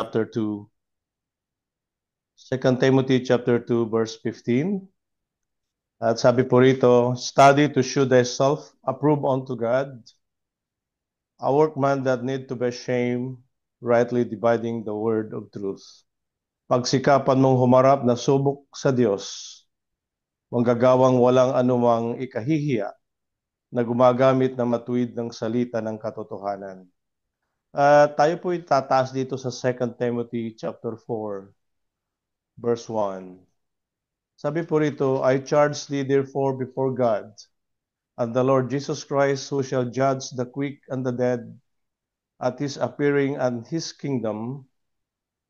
chapter 2. 2 Timothy chapter 2 verse 15. At sabi po rito, study to show thyself approved unto God, a workman that need to be ashamed, rightly dividing the word of truth. Pagsikapan mong humarap na subok sa Diyos, manggagawang walang anumang ikahihiya na gumagamit ng matuwid ng salita ng katotohanan. Tayo po itataas dito sa 2 Timothy chapter 4 verse 1. Sabi po rito, I charge thee therefore before God and the Lord Jesus Christ, who shall judge the quick and the dead at his appearing and his kingdom.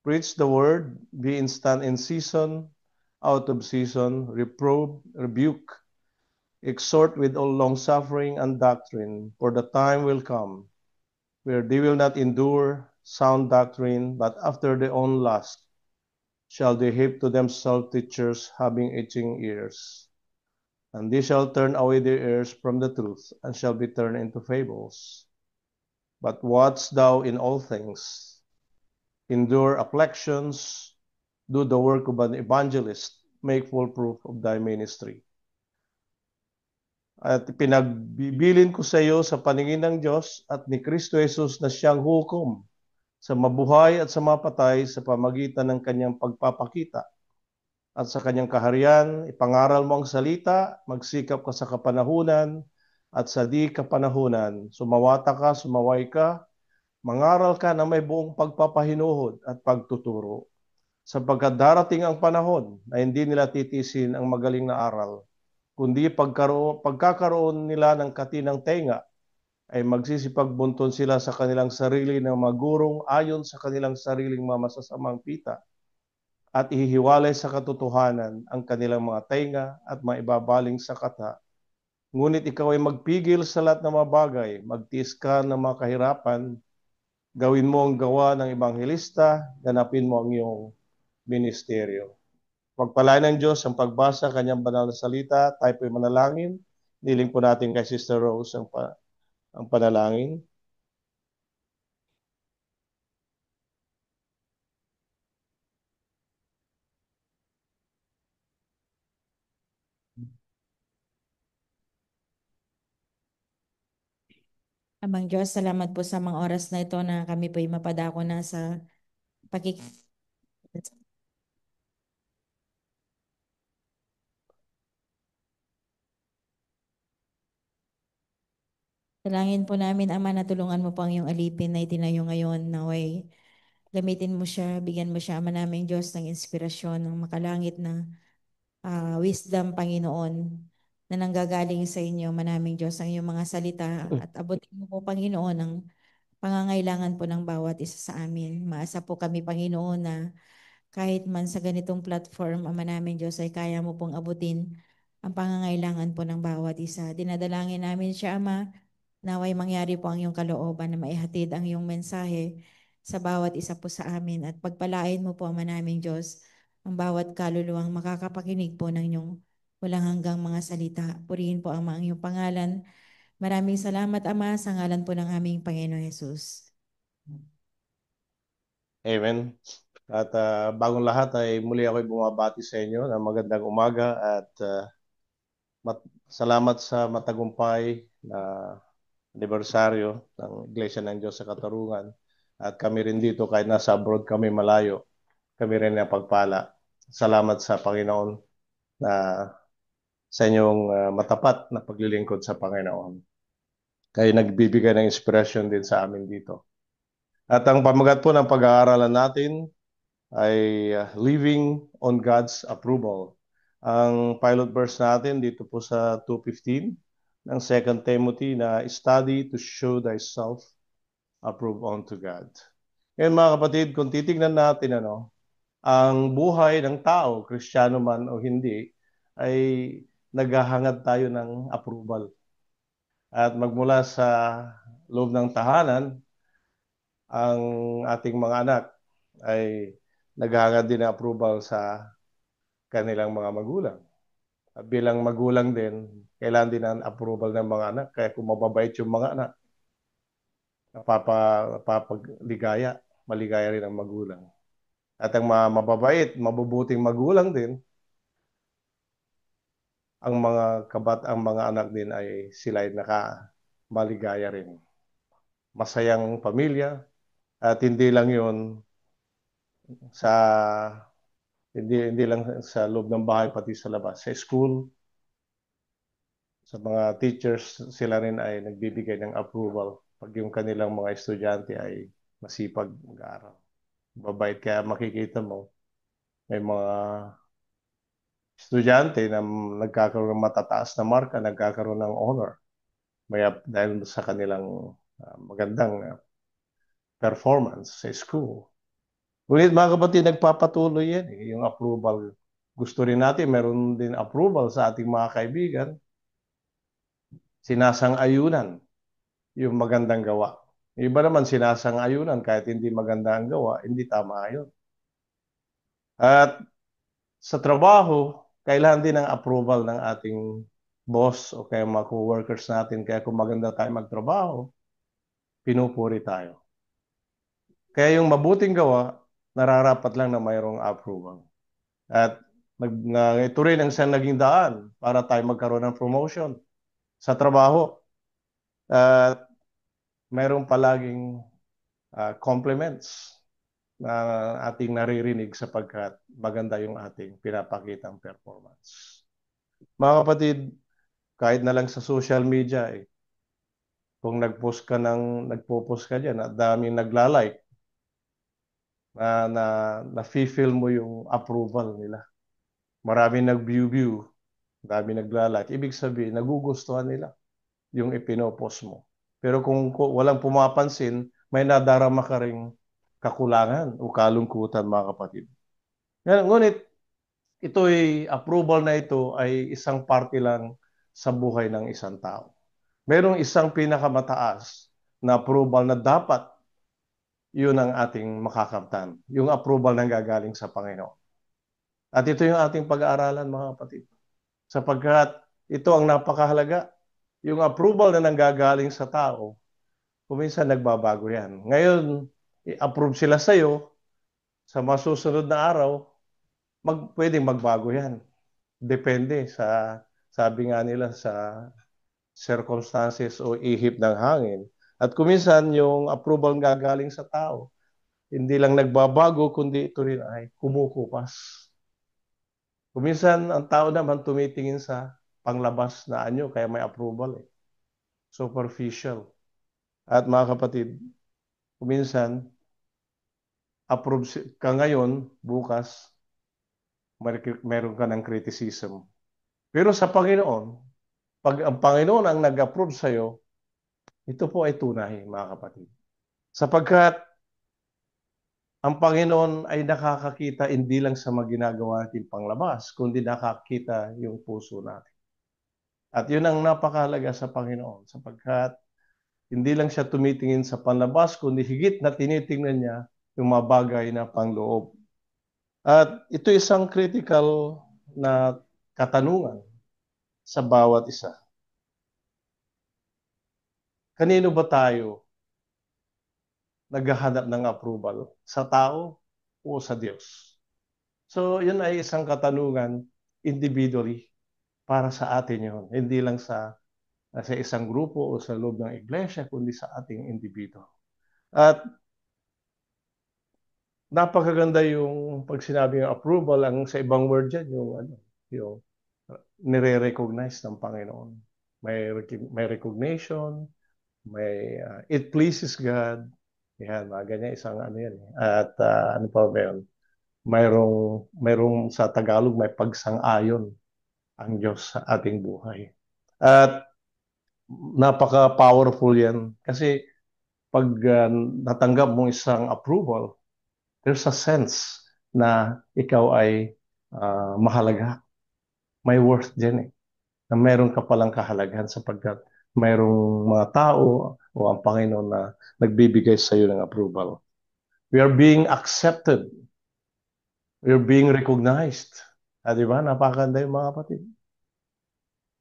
Preach the word, be instant in season, out of season, reprove, rebuke, exhort with all long suffering and doctrine, for the time will come where they will not endure sound doctrine, but after their own lust shall they heap to themselves teachers having itching ears. And they shall turn away their ears from the truth, and shall be turned into fables. But watch thou in all things, endure afflictions, do the work of an evangelist, make full proof of thy ministry. At pinagbibilin ko sa iyo sa paningin ng Diyos at ni Kristo Jesus na siyang hukom sa mabuhay at sa mapatay sa pamagitan ng kanyang pagpapakita. At sa kanyang kaharian, ipangaral mo ang salita, magsikap ka sa kapanahunan, at sa di kapanahunan, sumawata ka, sumaway ka, mangaral ka na may buong pagpapahinuhod at pagtuturo. Sapagkat darating ang panahon na hindi nila titisin ang magaling na aral, kundi pagkakaroon nila ng katinang tenga, ay magsisipagbunton sila sa kanilang sarili ng magurong ayon sa kanilang sariling masasamang pita at ihihiwalay sa katotohanan ang kanilang mga tenga at maibabaling sa kata. Ngunit ikaw ay magpigil sa lahat ng mga bagay, magtiis ka ng mga kahirapan, gawin mo ang gawa ng ebanghelista, ganapin mo ang iyong ministeryo. Pagpalain ng Diyos ang pagbasa ng kanyang banal na salita, tayo po'y manalangin. Niling po natin kay Sister Rose ang panalangin. Amang Diyos, salamat po sa mga oras na ito na kami po'y mapadako na sa pakik... Dalangin po namin, Ama, na tulungan mo po ang iyong alipin na itinayo ngayon. Naway, gamitin mo siya, bigyan mo siya, Ama naming Diyos, ng inspirasyon, ng makalangit na wisdom, Panginoon, na nanggagaling sa inyo, Ama naming Diyos, ang iyong mga salita. At abutin mo po, Panginoon, ang pangangailangan po ng bawat isa sa amin. Maasa po kami, Panginoon, na kahit man sa ganitong platform, Ama namin Diyos, ay kaya mo pong abutin ang pangangailangan po ng bawat isa. Dinadalangin namin siya, Ama, naway mangyari po ang iyong kalooban na maihatid ang iyong mensahe sa bawat isa po sa amin at pagpalain mo po, Ama namin Diyos, ang bawat kaluluwang makakapakinig po ng iyong walang hanggang mga salita. Purihin po ang iyong pangalan. Maraming salamat, Ama, sa ngalan po ng aming Panginoon Jesus. Amen. At bagong lahat ay muli ako'y bumabati sa inyo na magandang umaga at salamat sa matagumpay na anibersaryo ng Iglesia ng Diyos sa Katarungan. At kami rin dito, kahit nasa abroad kami malayo, kami rin na pagpala. Salamat sa Panginoon na sa inyong matapat na paglilingkod sa Panginoon. Kayo nagbibigay ng inspirasyon din sa amin dito. At ang pamagat po ng pag-aaralan natin ay living on God's approval. Ang pilot verse natin dito po sa 2:15 ng 2 Timothy na study to show thyself approved unto God. Ngayon mga kapatid, kung titignan natin ang buhay ng tao, Kristiyano man o hindi, ay naghahangad tayo ng approval. At magmula sa loob ng tahanan, ang ating mga anak ay naghahangad din ng approval sa kanilang mga magulang. At bilang magulang din, kailangan din ang approval ng mga anak. Kaya kung mababait yung mga anak, napapagligaya, maligaya rin ang magulang. At ang mga mababait, mabubuting magulang din, ang mga anak din ay sila ay maligaya rin. Masayang pamilya, at hindi lang yun sa hindi lang sa loob ng bahay, pati sa labas. Sa school, sa mga teachers, sila rin ay nagbibigay ng approval pag yung kanilang mga estudyante ay masipag mag-aaral. Mabait, kaya makikita mo may mga estudyante na nagkakaroon ng matataas na marka, nagkakaroon ng honor. Dahil sa kanilang magandang performance sa school. Ngunit mga kapatid, nagpapatuloy yan. Yung approval. Gusto rin natin, meron din approval sa ating mga kaibigan. Sinasang-ayunan yung magandang gawa. Yung iba naman sinasang-ayunan kahit hindi maganda ang gawa, hindi tama yun. At sa trabaho, kailangan din ng approval ng ating boss o kaya mga co-workers natin. Kaya kung maganda tayo magtrabaho, pinupuri tayo. Kaya yung mabuting gawa, nararapat lang na mayroong approval. At ito rin ang isang naging daan para tayo magkaroon ng promotion sa trabaho. At mayroong palaging compliments na ating naririnig sapagkat maganda yung ating pinapakitang performance. Mga kapatid, kahit na lang sa social media, kung nagpo-post ka dyan, at daming nagla-like, na-feel mo yung approval nila. Maraming nag-view, dami nagla-like. Ibig sabihin, nagugustuhan nila yung ipinopost mo. Pero kung walang pumapansin, may nadarama ka ring kakulangan o kalungkutan, mga kapatid. Ngunit, approval na ito ay isang parte lang sa buhay ng isang tao. Merong isang pinakamataas na approval na dapat yun ang ating makakamtan. Yung approval na gagaling sa Panginoon. At ito yung ating pag-aaralan, mga kapatid. Sapagkat ito ang napakahalaga. Yung approval na nanggagaling sa tao, kuminsan nagbabago yan. Ngayon, i-approve sila sa'yo, sa masusunod na araw, pwedeng magbago yan. Depende sabi nga nila, sa circumstances o ihip ng hangin. At kuminsan, yung approval gagaling sa tao, hindi lang nagbabago, kundi ito rin ay kumukupas. Kuminsan, ang tao naman tumitingin sa panglabas na anyo, kaya may approval Superficial. At mga kapatid, kuminsan, approve ka ngayon, bukas, meron ka ng criticism. Pero sa Panginoon, pag ang Panginoon ang nag-approve sa'yo, ito po ay tunay, mga kapatid. Sapagkat ang Panginoon ay nakakakita hindi lang sa mga ginagawa natin panglabas, kundi nakakita yung puso natin. At yun ang napakahalaga sa Panginoon, sapagkat hindi lang siya tumitingin sa panlabas, kundi higit na tinitingnan niya yung mga bagay na pangloob. At ito isang critical na katanungan sa bawat isa. Kanino ba tayo naghahanap ng approval? Sa tao o sa Diyos? So, yun ay isang katanungan individually para sa atin yun. Hindi lang sa isang grupo o sa loob ng iglesia, kundi sa ating individual. At napakaganda yung pag sinabi ng approval, ang sa ibang word dyan, yung nire-recognize ng Panginoon. May recognition, it pleases God. Yan, mga ganyan, isang ano yan. At ano pa ba yun? Mayroong sa Tagalog, may pagsang-ayon ang Diyos sa ating buhay. At napaka-powerful yan. Kasi pag natanggap mo isang approval, there's a sense na ikaw ay mahalaga. May worth din na meron ka palang kahalagahan sapagkat mayroong mga tao o ang Panginoon na nagbibigay sa iyo ng approval. We are being accepted. We are being recognized. Di ba? Napakaganda yung mga kapatid.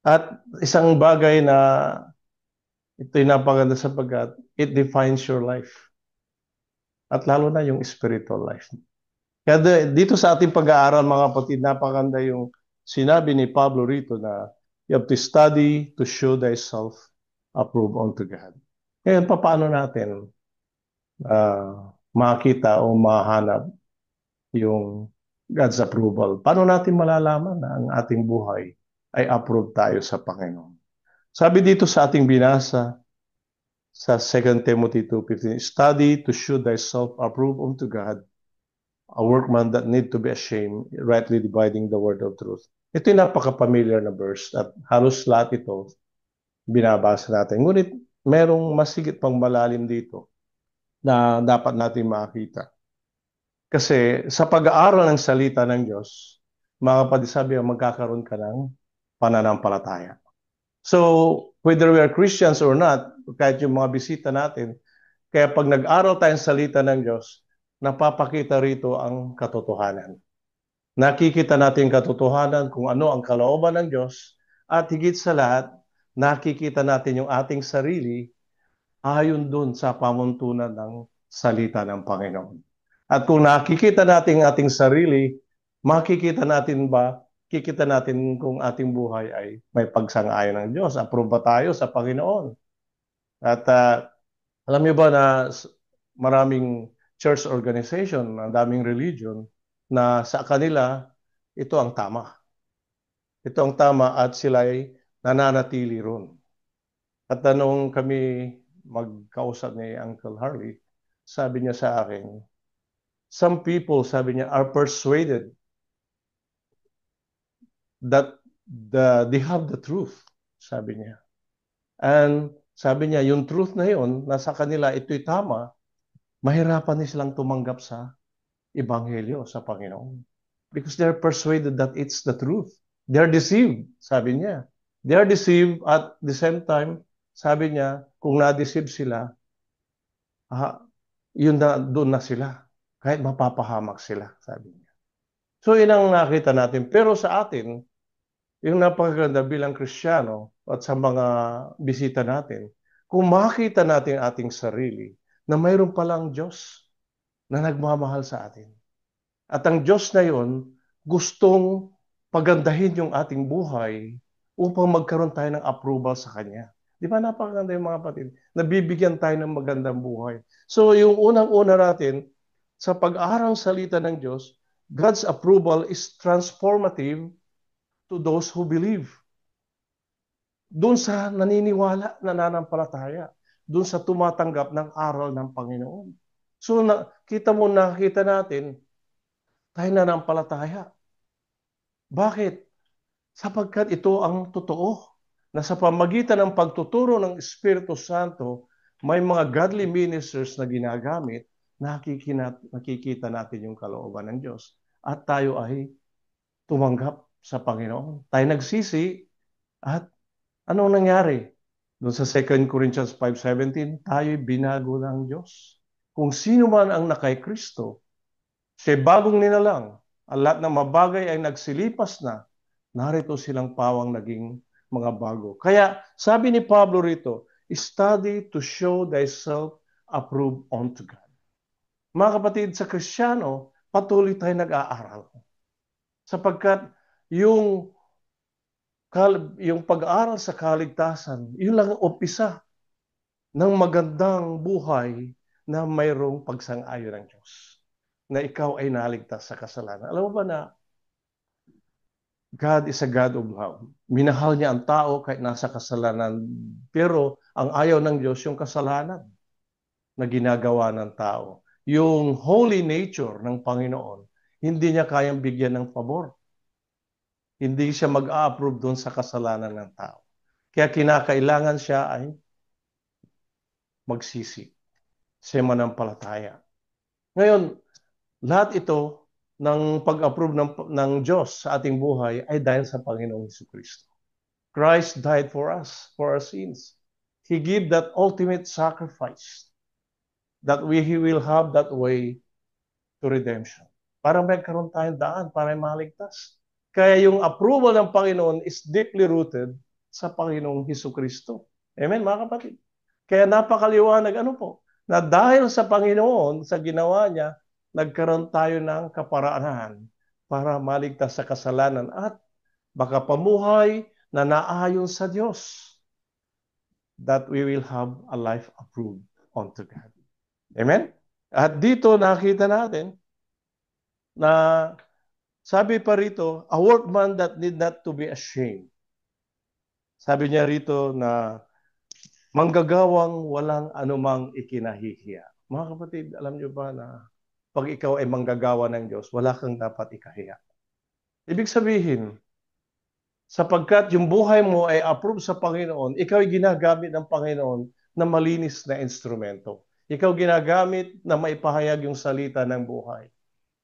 At isang bagay na ito'y napakaganda sapagkat it defines your life. at lalo na yung spiritual life. Kaya dito sa ating pag-aaral, mga kapatid, napakaganda yung sinabi ni Pablo rito na you have to study to show thyself approved unto God. Ngayon, paano natin makita o mahanap yung God's approval? Paano natin malalaman na ang ating buhay ay approved tayo sa Panginoon? Sabi dito sa ating binasa sa 2 Timothy 2:15, study to show thyself approved unto God, a workman that need to be ashamed, rightly dividing the word of truth. Ito yung napaka-familiar na verse at halos lahat ito binabasa natin. Ngunit merong masigit pang malalim dito na dapat natin makita. Kasi sa pag-aaral ng salita ng Diyos, mga kapatid, sabi magkakaroon ka ng pananampalataya. So, whether we are Christians or not, kahit yung mga bisita natin, kaya pag nag-aral tayong salita ng Diyos, napapakita rito ang katotohanan. Nakikita natin katotohanan kung ano ang kalooban ng Diyos at higit sa lahat, nakikita natin yung ating sarili ayon dun sa pamuntunan ng salita ng Panginoon. At kung nakikita natin ating sarili, kikita natin kung ating buhay ay may pagsang-ayon ng Diyos. Approve ba tayo sa Panginoon? At alam niyo ba na maraming church organization, ang daming religion, na sa kanila, ito ang tama. Ito ang tama at sila ay nananatili ron. At nung kami magkausap ni Uncle Harley, sabi niya sa akin, some people, sabi niya, are persuaded that they have the truth, sabi niya. And sabi niya, yung truth na yun, nasa kanila, ito'y tama, mahirapan niya silang tumanggap sa Ebanghelyo, sa Panginoon. Because they're persuaded that it's the truth. They're deceived, sabi niya. They're deceived at the same time, sabi niya, kung na-deceive sila, yun na, doon na sila. Kahit mapapahamak sila, sabi niya. So, yun ang nakita natin. Pero sa atin, yung napakaganda bilang Kristiyano at sa mga bisita natin, kung makita natin ating sarili na mayroon palang Diyos na nagmamahal sa atin. At ang Diyos na yon gustong pagandahin yung ating buhay upang magkaroon tayo ng approval sa Kanya. Di ba napakaganda yung mga kapatid? Nabibigyan tayo ng magandang buhay. So yung unang-una natin, sa pag-aaral salita ng Diyos, God's approval is transformative to those who believe. Doon sa naniniwala, nananampalataya. Doon sa tumatanggap ng aral ng Panginoon. So nakita natin, tayo nananampalataya. Bakit? Sapagkat ito ang totoo na sa pamagitan ng pagtuturo ng Espiritu Santo, may mga godly ministers na ginagamit, nakikita natin yung kalooban ng Diyos. At tayo ay tumanggap sa Panginoon. Tayo nagsisi at anong nangyari? Doon sa 2 Corinthians 5:17, tayo'y binago ng Diyos. Kung sino man ang nakay Kristo, siya bagong nilalang. Ang lahat ng mabagay ay nagsilipas na. Narito silang pawang naging mga bago. Kaya sabi ni Pablo rito, study to show thyself approved unto God. Mga kapatid, sa Kristiyano, patuloy tayo nag-aaral. Sapagkat yung pag-aaral sa kaligtasan, yun lang ang umpisa ng magandang buhay na mayroong pagsang-ayon ng Diyos. Na ikaw ay naligtas sa kasalanan. Alam mo ba na God is a God of love. Minahal niya ang tao kahit nasa kasalanan. Pero ang ayaw ng Diyos yung kasalanan na ginagawa ng tao. Yung holy nature ng Panginoon, hindi niya kayang bigyan ng pabor. Hindi siya mag-a-approve doon sa kasalanan ng tao. Kaya kinakailangan siya ay magsisi. Siya manampalataya. Ngayon, lahat ito ng pag-approve ng Diyos sa ating buhay ay dahil sa Panginoong Jesucristo. Christ died for us, for our sins. He gave that ultimate sacrifice that He will have that way to redemption. Para magkaroon tayong daan, para maligtas. Kaya yung approval ng Panginoon is deeply rooted sa Panginoong Jesucristo. Amen, mga kapatid? Kaya napakaliwanag, ano po? na dahil sa Panginoon, sa ginawa niya, nagkaroon tayo ng kaparaanan para maligtas sa kasalanan at baka pamuhay na naayon sa Diyos, that we will have a life approved unto God. Amen? At dito nakita natin na sabi pa rito, a workman that need not to be ashamed. Sabi niya rito na manggagawang walang anumang ikinahihiya. Mga kapatid, alam niyo ba na pag ikaw ay manggagawa ng Diyos, wala kang dapat ikahiya. Ibig sabihin, sapagkat yung buhay mo ay approved sa Panginoon, ikaw ay ginagamit ng Panginoon na malinis na instrumento. Ikaw ginagamit na maipahayag yung salita ng buhay.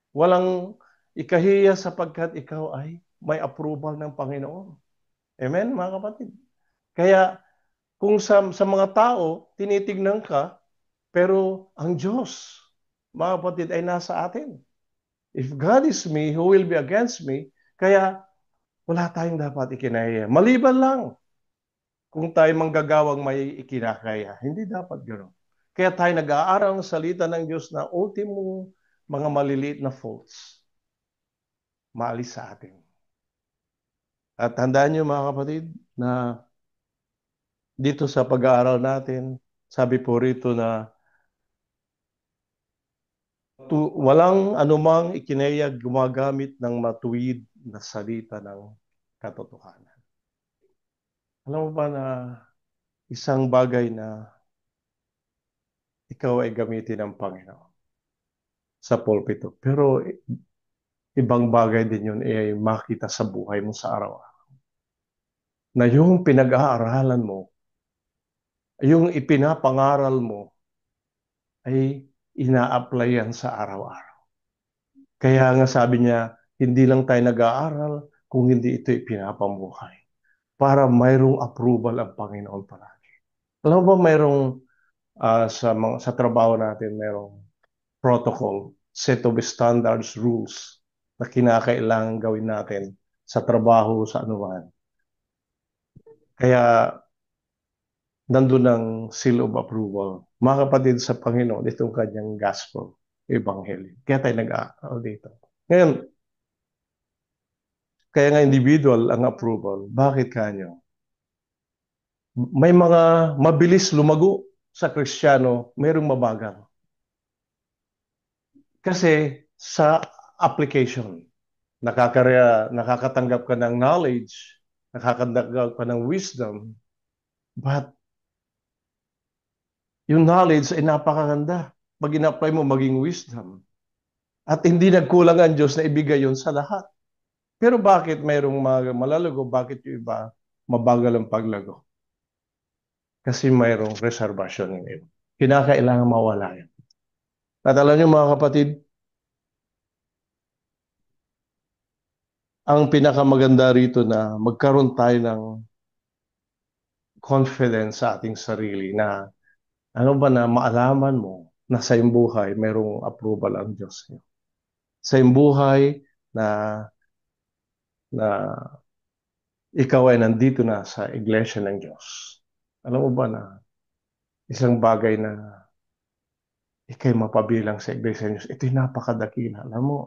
Walang ikahiya sapagkat ikaw ay may approval ng Panginoon. Amen, mga kapatid? Kaya kung sa mga tao, tinitignan ka, pero ang Diyos, mga kapatid, ay nasa atin. If God is me, who will be against me? Kaya wala tayong dapat ikinahiya. Maliban lang kung tayo manggagawang may ikinakaya. Hindi dapat gano'n. Kaya tayo nag-aaral ng salita ng Diyos na ultimo mga maliliit na faults maalis sa atin. At tandaan niyo mga kapatid na dito sa pag-aaral natin, sabi po rito na walang anumang ikinayag gumagamit ng matuwid na salita ng katotohanan. Alam mo ba na isang bagay na ikaw ay gamitin ng Panginoon sa pulpito, pero ibang bagay din yun ay makita sa buhay mo sa araw-araw. Na yung pinag-aaralan mo, yung ipinapangaral mo, ay ina-applyan sa araw-araw. Kaya nga sabi niya, hindi lang tayo nag-aaral kung hindi ito ipinapamuhay. Para mayroong approval ang Panginoon palagi. Alam mo ba mayroong sa trabaho natin, mayroong protocol, set of standards, rules na kinakailangan gawin natin sa trabaho, sa anuman. Kaya nandun ang seal of approval. Mga kapatid sa Panginoon, itong kanyang gospel, evangelyo. Kaya tayo nag-aaral dito. Ngayon, kaya nga individual ang approval. Bakit kanyo? May mga mabilis lumago sa Kristiyano, mayroong mabagal. Kasi sa application, nakakatanggap ka ng knowledge, nakakatanggap ka ng wisdom, but yung knowledge ay napakaganda. Pag in-apply mo, maging wisdom. At hindi nagkulang ang Diyos na ibigay yon sa lahat. Pero bakit mayroong malalago? Bakit yung iba mabagal ang paglago? Kasi mayroong reservation yung iba. Kinakailangan mawala yan. At alam niyo mga kapatid, ang pinakamaganda rito na magkaroon tayo ng confidence sa ating sarili na ano ba na maalaman mo na sa iyong buhay mayroong approval ang Diyos. Sa iyong buhay na ikaw ay nandito na sa iglesia ng Diyos. Alam mo ba na isang bagay na ikay mapabilang sa iglesia ng Diyos, ito'y napakadakila. Alam mo,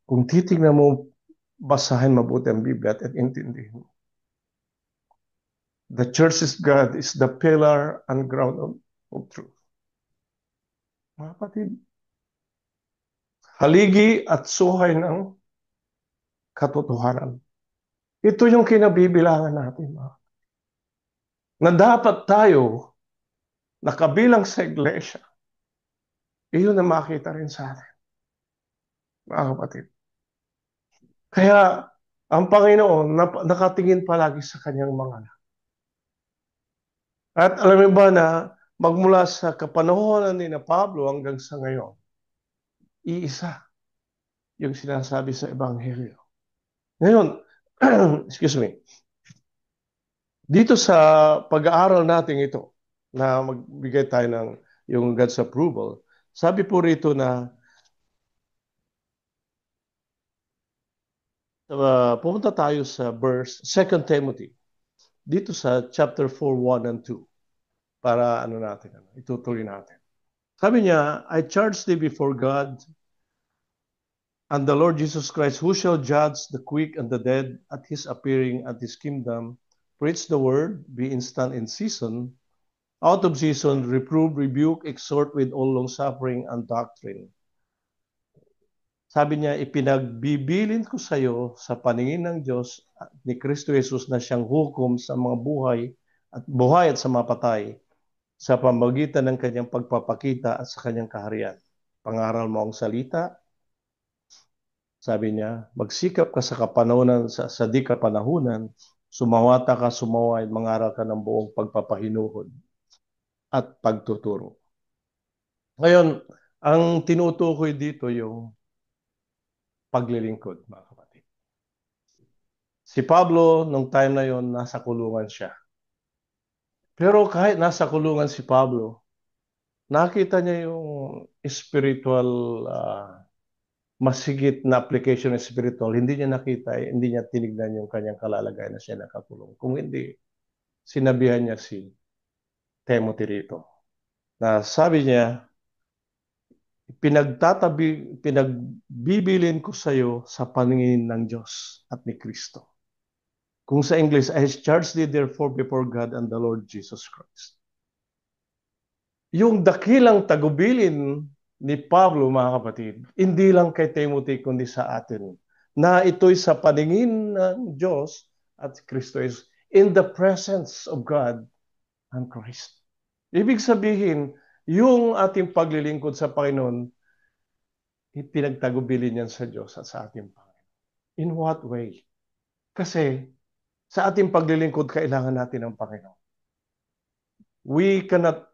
kung titignan mo, basahin mabuti ang Biblia at intindihin mo. The church is God is the pillar and ground of truth. Mga kapatid, haligi at suhay ng katotohanan. Ito yung kinabibilangan natin. Na dapat tayo nakabilang sa iglesia. Iyon na makita rin sa atin. Mga kapatid. Kaya ang Panginoon nakatingin palagi sa kanyang mga anak. At alam mo ba na magmula sa kapanahonan ni na Pablo hanggang sa ngayon, iisa yung sinasabi sa Ebanghelyo. Ngayon, excuse me, dito sa pag-aaral natin ito, na magbigay tayo ng yung God's approval, sabi po rito na pumunta tayo sa verse 2 Timothy, dito sa chapter 4, 1 and 2, para itutuloy natin. Sabi niya, I charge thee before God and the Lord Jesus Christ, who shall judge the quick and the dead at his appearing at his kingdom. Preach the word, be instant in season, out of season, reprove, rebuke, exhort with all long suffering and doctrine. Sabi niya, ipinagbibilin ko sa iyo sa paningin ng Diyos at ni Kristo Jesus na siyang hukom sa mga buhay at sa mga patay sa pamamagitan ng kanyang pagpapakita at sa kanyang kaharian. Pangaral mo ang salita. Sabi niya, magsikap ka sa kapanahunan, sa di kapanahunan, sumawata ka, sumaway, mangaral ka ng buong pagpapahinuhod at pagtuturo. Ngayon, ang tinutukoy dito yung paglilingkod, mga kapatid. Si Pablo, nung time na yon, nasa kulungan siya. Pero kahit nasa kulungan si Pablo, nakita niya yung spiritual, masigit na application ng spiritual. Hindi niya nakita, hindi niya tinignan yung kanyang kalalagayan na siya nakakulong. Kung hindi, sinabihan niya si Timothy rito. Na sabi niya, pinagbibilin ko sa iyo sa paningin ng Diyos at ni Kristo. Kung sa English, I charge thee therefore before God and the Lord Jesus Christ. Yung dakilang tagubilin ni Pablo, mga kapatid, hindi lang kay Timothy, kundi sa atin, na ito'y sa paningin ng Diyos at Kristo is in the presence of God and Christ. Ibig sabihin, yung ating paglilingkod sa Panginoon, pinagtagubilin yan sa Diyos at sa ating Panginoon. In what way? Kasi sa ating paglilingkod, kailangan natin ng Panginoon. We cannot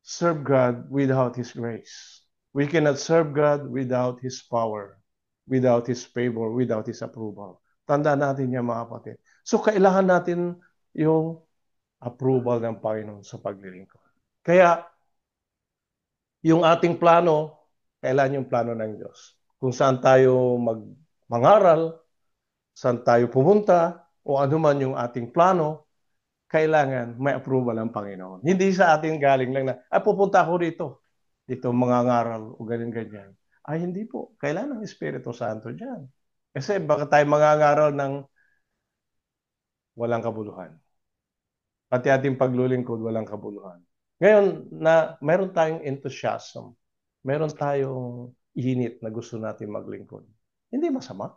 serve God without His grace. We cannot serve God without His power, without His favor, without His approval. Tandaan natin yan, mga kapatid. So, kailangan natin yung approval ng Panginoon sa paglilingkod. Kaya, yung ating plano, kailangan yung plano ng Diyos. Kung saan tayo mangaral, saan tayo pumunta, o ano man yung ating plano, kailangan may approval ng Panginoon. Hindi sa atin galing lang na, pupunta ako dito. Dito mangangaral o ganyan-ganyan. Ay, hindi po. Kailangan ng Espiritu Santo dyan. Kasi baka tayo mangangaral ng walang kabuluhan. Pati ating paglulingkod, walang kabuluhan. Ngayon, na meron tayong enthusiasm, meron tayong init na gusto natin maglingkod. Hindi masama,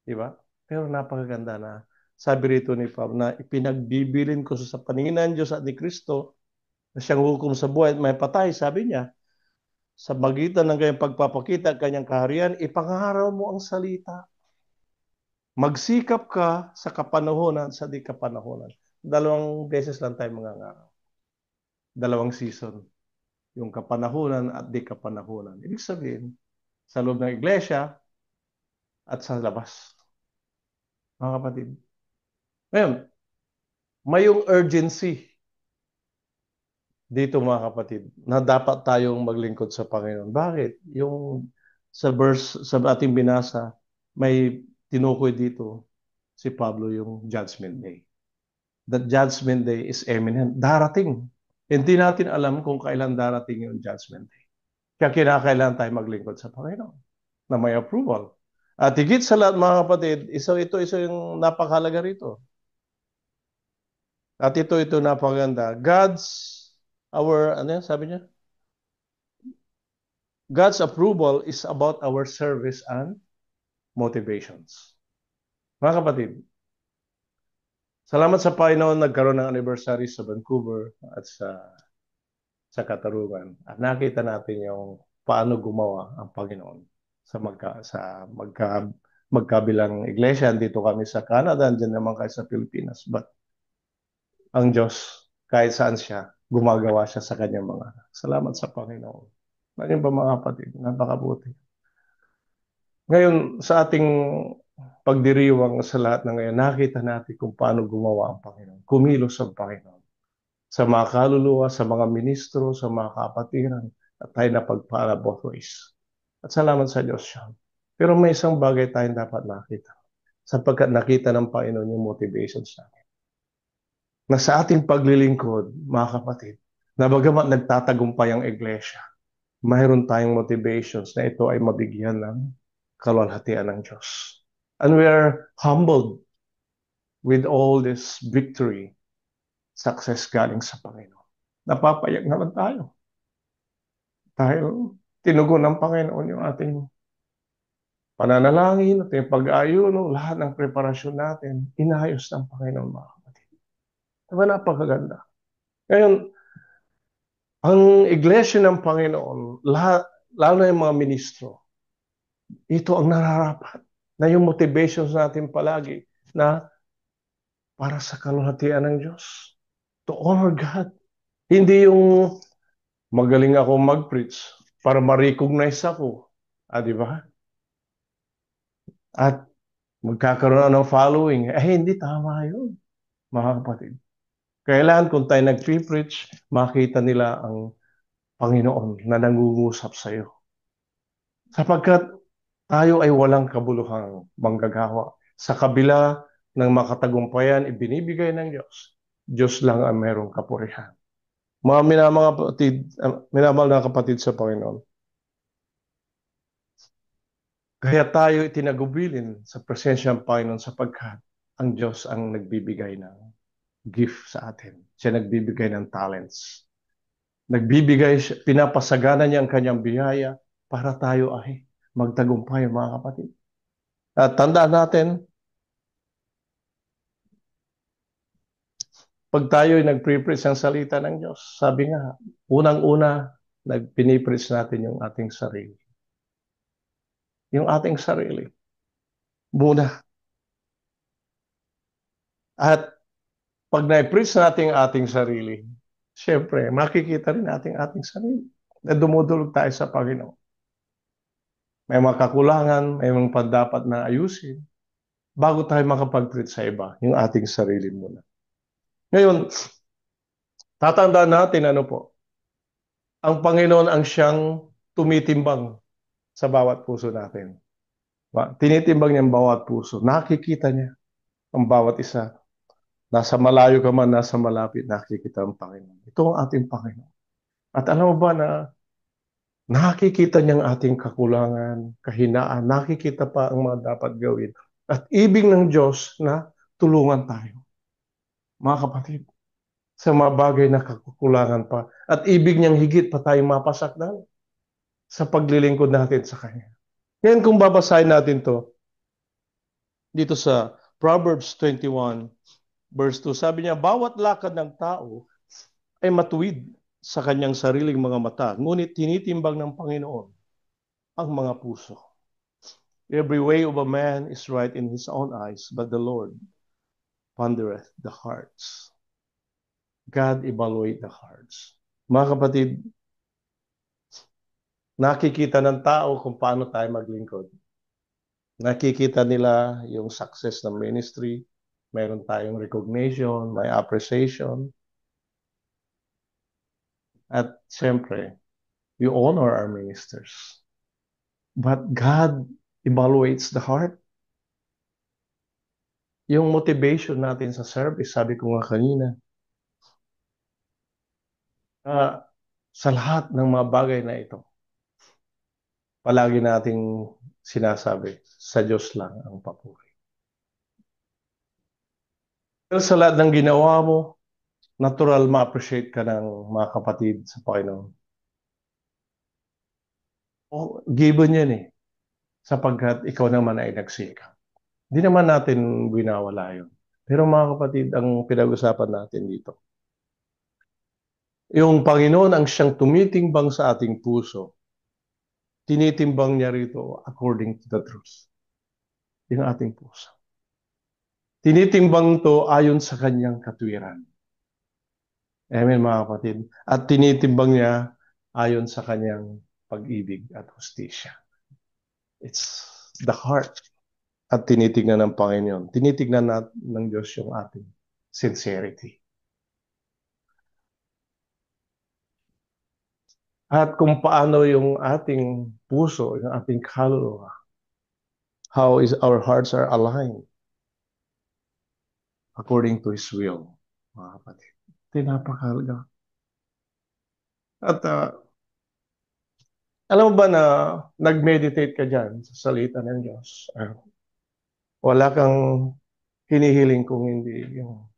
di ba? Pero napakaganda na sabi rito ni Pablo na ipinagbibilin ko sa paningin ng Diyos at ni Kristo na siyang hukom sa buhay at may patay. Sabi niya, sa magitan ng kanyang pagpapakita at kanyang kaharian, ipangaraw mo ang salita. Magsikap ka sa kapanahonan sa di kapanahonan. 2 beses lang tayo mangangaraw. 2 season. Yung kapanahonan at di kapanahonan. Ibig sabihin, sa loob ng iglesia at sa labas. Mga kapatid. Ngayon, may yung urgency dito, mga kapatid, na dapat tayong maglingkod sa Panginoon. Bakit? Yung sa verse, sa ating binasa, may tinukoy dito si Pablo yung Judgment Day. The Judgment Day is imminent. Darating. Hindi natin alam kung kailan darating yung Judgment Day. Kaya kinakailangan tayo maglingkod sa Panginoon na may approval. At higit sa lahat, mga kapatid, isa yung napakahalaga rito. At ito napakaganda. Ano yan, sabi niya? God's approval is about our service and motivations. Mga kapatid, salamat sa Panginoon, nagkaroon ng anniversary sa Vancouver at sa Katarungan. At nakita natin yung paano gumawa ang Panginoon sa magkabilang iglesia. Dito kami sa Canada, andyan naman kayo sa Pilipinas. But ang Diyos, kahit saan siya, gumagawa siya sa kanyang mga. Salamat sa Panginoon. Ngayon ba, mga kapatid, napakabuti. Ngayon, sa ating pagdiriwang sa lahat ng ngayon, nakita natin kung paano gumawa ang Panginoon. Kumilos ang Panginoon. Sa mga kaluluwa, sa mga ministro, sa mga kapatiran, at tayo napagpala both ways. At salamat sa Diyos siya. Pero may isang bagay tayong dapat nakita. Sapagkat nakita ng Panginoon yung motivations natin. Na sa ating paglilingkod, mga kapatid, na bagamat nagtatagumpay ang iglesia, mayroon tayong motivations na ito ay mabigyan ng kaluwalhatian ng Diyos. And we are humbled with all this victory, success galing sa Panginoon. Napapayag naman tayo. Dahil tinugon ng Panginoon yung ating pananalangin at yung pag-ayuno, lahat ng preparasyon natin, inayos ng Panginoon, mga kapatid. Diba napakaganda? Ngayon, ang iglesia ng Panginoon, lahat, lalo na yung mga ministro, ito ang nararapat na yung motivations natin palagi na para sa kaluhatian ng Diyos. To honor God. Hindi yung magaling ako mag-preach para ma-recognize ako. Di ba? At magkakaroon ng following. Hindi tama yun, mga kapatid. Kailan kung tayo nag-preach, makita nila ang Panginoon na nangungusap sa iyo. Sapagkat tayo ay walang kabuluhang manggagawa. Sa kabila ng makatagumpayan, ibinibigay ng Diyos. Diyos lang ang merong kapurihan. Mga minamahal na kapatid sa Panginoon. Kaya tayo itinagubilin sa presensya ng Panginoon sapagkat ang Diyos ang nagbibigay ng gift sa atin. Siya nagbibigay ng talents. Pinapasagana niya ang kanyang biyaya para tayo ay magtagumpay, mga kapatid. At tandaan natin, pag tayo ay nag-preach ng salita ng Diyos, sabi nga, unang-una, pinipreach natin yung ating sarili. Yung ating sarili. Muna. At pag na-preach natin ang ating sarili, siyempre, makikita rin natin ating sarili na dumudulog tayo sa Panginoon. May mga kakulangan, may mga dapat na ayusin bago tayo makapag-preach sa iba, yung ating sarili muna. Ngayon, tatandaan natin ang Panginoon ang siyang tumitimbang sa bawat puso natin. Tinitimbang niya ang bawat puso. Nakikita niya ang bawat isa. Nasa malayo ka man, nasa malapit, nakikita ang Panginoon. Ito ang ating Panginoon. At alam mo ba na nakikita niya ang ating kakulangan, kahinaan, nakikita pa ang mga dapat gawin. At ibig ng Diyos na tulungan tayo. Mga kapatid, sa mga bagay na kakulangan pa. At ibig niyang higit pa tayong mapasakdal sa paglilingkod natin sa Kanya. Ngayon kung babasahin natin to dito sa Proverbs 21 verse 2, sabi niya, bawat lakad ng tao ay matuwid sa kanyang sariling mga mata, ngunit tinitimbang ng Panginoon ang mga puso. Every way of a man is right in his own eyes, but the Lord pondereth the hearts. God evaluate the hearts. Mga kapatid, nakikita ng tao kung paano tayo maglingkod. Nakikita nila yung success ng ministry, mayroon tayong recognition, may appreciation. At siyempre, we honor our ministers. But God evaluates the heart. Yung motivation natin sa service, sabi ko nga kanina, sa lahat ng mga bagay na ito, palagi nating sinasabi, sa Diyos lang ang papuri. Pero sa lahat ng ginawa mo, natural ma-appreciate ka ng mga kapatid sa Panginoon. Given yan sapagkat ikaw naman ay nagsikap. Hindi naman natin winawala yun. Pero mga kapatid, ang pinag-usapan natin dito, yung Panginoon ang siyang tumitimbang sa ating puso, tinitimbang niya rito according to the truth. Yung ating puso. Tinitimbang to ayon sa kanyang katwiran. Amen, mga kapatid. At tinitimbang niya ayon sa kanyang pag-ibig at hustisya. It's the heart. At tinitignan ng Panginoon. Tinitignan ng Diyos yung ating sincerity. At kung paano yung ating puso, yung ating kaluluwa, how is our hearts are aligned according to His will, mga kapatid. Tinapakalaga. At Alam mo ba na nag-meditate ka dyan sa salita ng Diyos? Wala kang hinihiling kung hindi yung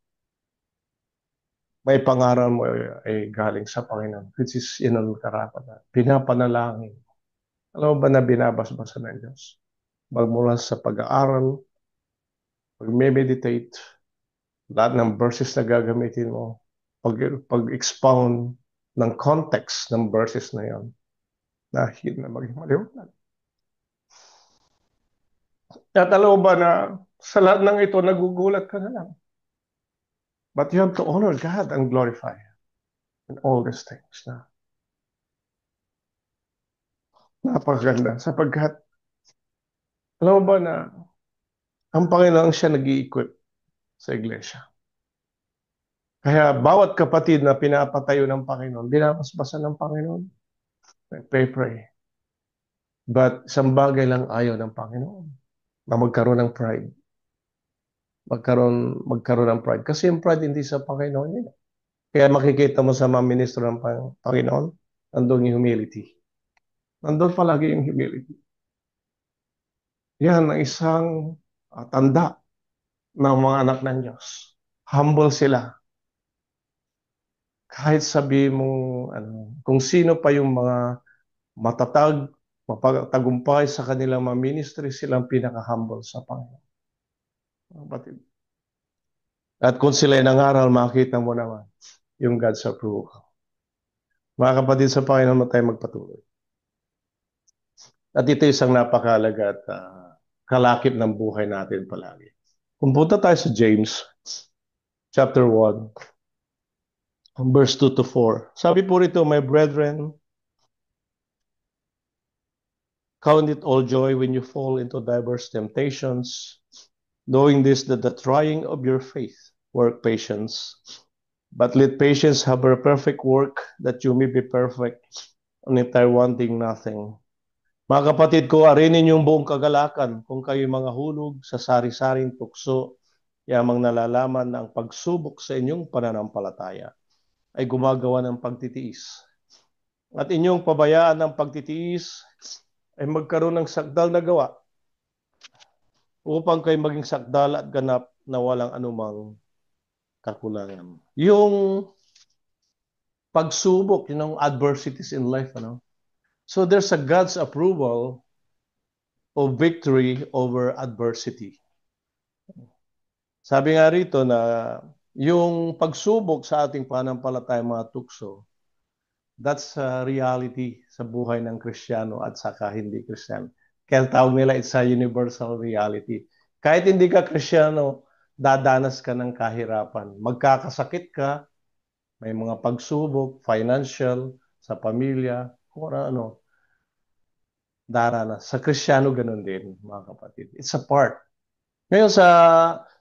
may pangaral mo ay galing sa Panginoon, which is yun ang karapat. Pinapanalangin. Alam mo ba na binabasbasan ng Diyos? Magmula sa pag-aaral, pag-meditate, lahat ng verses na gagamitin mo, pag-expound ng context ng verses na yon, dahil na maging maliwanag. At alam mo ba na sa lahat ng ito, nagugulat ka na lang. But you have to honor God and glorify Him in all these things. Napakaganda. Sapagkat, alam mo ba na ang Panginoon siya nag-i-equip sa iglesia. Kaya bawat kapatid na pinapatayo ng Panginoon, binabasbasan ng Panginoon. Pray. But isang bagay lang ayaw ng Panginoon, na magkaroon ng pride. Magkaroon ng pride. Kasi yung pride hindi sa Panginoon yun. Kaya makikita mo sa mga ministro ng Panginoon, nandun yung humility. Nandun palagi yung humility. Yan ang isang tanda ng mga anak ng Diyos. Humble sila. Kahit sabi mo, kung sino pa yung mga matatag, mapagtagumpay sa kanilang mga ministry, silang pinaka-humble sa Panginoon. Batid. At kung sila ay nangaral, makita mo naman yung God's approval. Mga kapatid sa Panginoon, tayo magpatuloy. At ito isang napakahalaga at kalakip ng buhay natin palagi. Kung punta tayo sa James, chapter 1, verse 2 to 4. Sabi po rito, my brethren, count it all joy when you fall into diverse temptations, knowing this, that the trying of your faith work patience. But let patience have her perfect work, that you may be perfect, and entire wanting nothing. Mga kapatid ko, arinin yung buong kagalakan kung kayo mga hulog sa sari-saring tukso, yamang nalalaman na ang pagsubok sa inyong pananampalataya ay gumagawa ng pagtitiis. At inyong pabayaan ng pagtitiis ay magkaroon ng sakdal na gawa upang kayo maging sakdal at ganap na walang anumang kakulangan. Yung pagsubok, adversities in life, So there's a God's approval of victory over adversity. Sabi nga rito na yung pagsubok sa ating pananampalataya, mga tukso, that's a reality sa buhay ng Kristiyano at saka hindi Kristiyano. Kaya tawag nila, it's a universal reality. Kahit hindi ka Kristiyano, dadanas ka ng kahirapan. Magkakasakit ka, may mga pagsubok, financial, sa pamilya, kung ano, daranas. Sa Kristiyano, ganun din, mga kapatid. It's a part. Ngayon,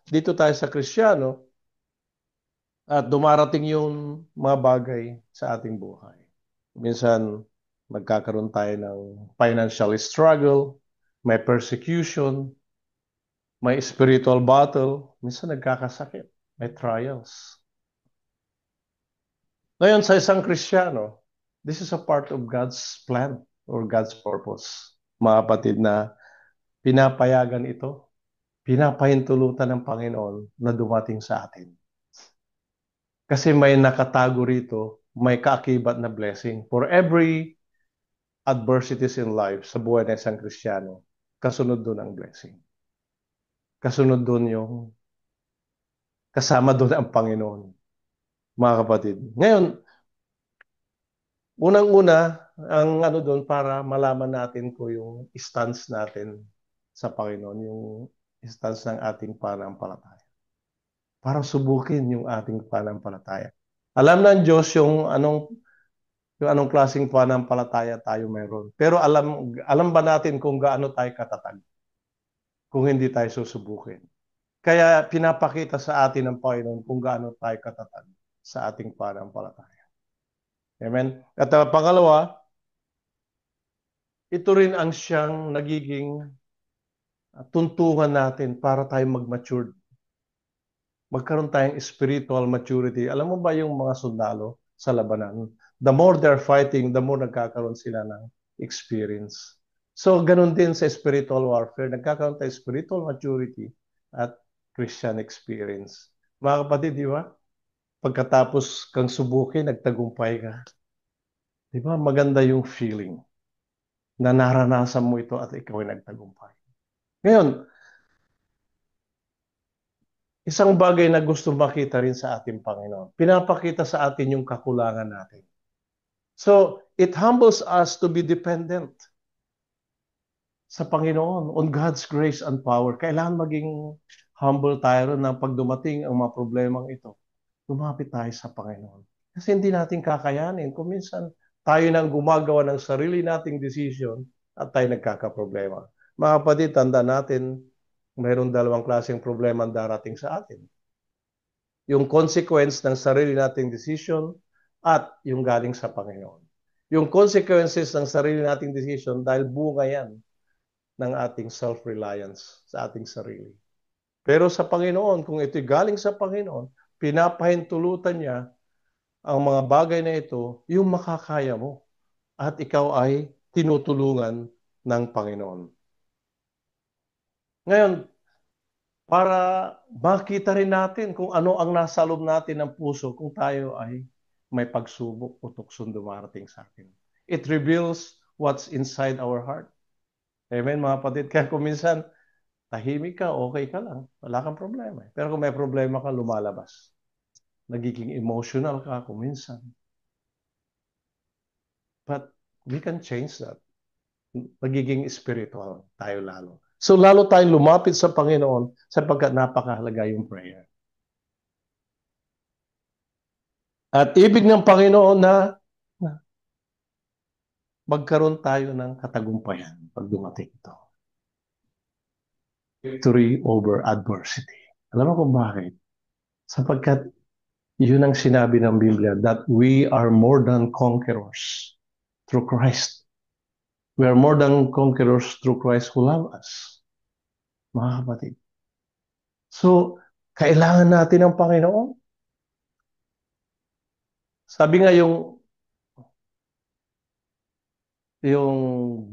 dito tayo sa Kristiyano, at dumarating yung mga bagay sa ating buhay. Minsan, magkakaroon tayo ng financial struggle, may persecution, may spiritual battle, minsan nagkakasakit, may trials. Ngayon, sa isang Kristiyano, this is a part of God's plan or God's purpose. Mga kapatid, na pinapayagan ito, pinapahintulutan ng Panginoon na dumating sa atin. Kasi may nakatago rito, may kaakibat na blessing. For every adversities in life sa buhay ng isang Kristiyano, kasunod doon ang blessing. Kasunod doon yung kasama doon ang Panginoon, mga kapatid. Ngayon, unang-una, ang doon para malaman natin ko yung stance natin sa Panginoon, yung stance ng ating pananampalataya. Para subukin yung ating pananampalataya. Alam ng Diyos yung anong klaseng pananampalataya tayo meron. Pero alam ba natin kung gaano tayo katatag kung hindi tayo susubukin? Kaya pinapakita sa atin ng Panginoon kung gaano tayo katatag sa ating pananampalataya. Amen? At pangalawa, ito rin ang siyang nagiging tuntungan natin para tayo mag-mature. Magkaroon tayong spiritual maturity. Alam mo ba yung mga sundalo sa labanan? The more they're fighting, the more nagkakaroon sila ng experience. So, ganun din sa spiritual warfare. Nagkakaroon tayo spiritual maturity at Christian experience. Mga kapatid, di ba? Pagkatapos kang subukin, nagtagumpay ka. Di ba? Maganda yung feeling na naranasan mo ito at ikaw ay nagtagumpay. Ngayon, isang bagay na gusto makita rin sa ating Panginoon, pinapakita sa atin yung kakulangan natin. So, it humbles us to be dependent sa Panginoon, on God's grace and power. Kailangan maging humble tayo na pag dumating ang mga problemang ito, lumapit tayo sa Panginoon. Kasi hindi natin kakayanin. Kung minsan, tayo nang gumagawa ng sarili nating decision at tayo nagkakaproblema. Mga kapatid, tanda natin, mayroong dalawang klaseng problema ang darating sa atin. Yung consequence ng sarili nating decision at yung galing sa Panginoon. Yung consequences ng sarili nating decision dahil bunga yan ng ating self-reliance sa ating sarili. Pero sa Panginoon, kung ito'y galing sa Panginoon, pinapahintulutan niya ang mga bagay na ito, yung makakaya mo. At ikaw ay tinutulungan ng Panginoon. Ngayon, para makita rin natin kung ano ang nasa loob natin ng puso kung tayo ay may pagsubok o tuksong dumarating sa atin. It reveals what's inside our heart. Amen, mga kapatid. Kaya kung minsan, tahimik ka, okay ka lang. Wala kang problema. Pero kung may problema ka, lumalabas. Nagiging emotional ka kung minsan. But we can change that. Magiging spiritual tayo lalo. So lalo tayong lumapit sa Panginoon sapagkat napakahalaga yung prayer. At ibig ng Panginoon na magkaroon tayo ng katagumpayan pag dumating ito. Victory over adversity. Alam mo kung bakit? Sapagkat yun ang sinabi ng Biblia, that we are more than conquerors through Christ. We are more than conquerors through Christ who loved us. Mga kapatid. So, kailangan natin ng Panginoon. Sabi nga yung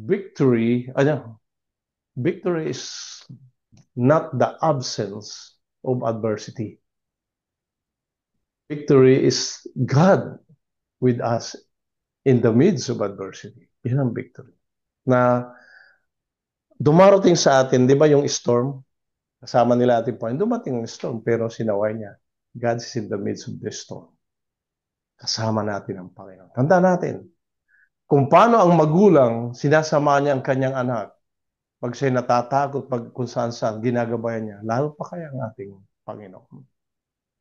victory is not the absence of adversity. Victory is God with us in the midst of adversity. Yan ang victory. Na dumarating sa atin, di ba yung storm? Kasama nila ating Panginoon, dumating ang storm, pero sinaway niya. God is in the midst of the storm. Kasama natin ang Panginoon. Tanda natin, kung paano ang magulang, sinasama niya ang kanyang anak, pag siya'y natatakot, pag kung saan-saan, ginagabayan niya, lalo pa kaya ang ating Panginoon.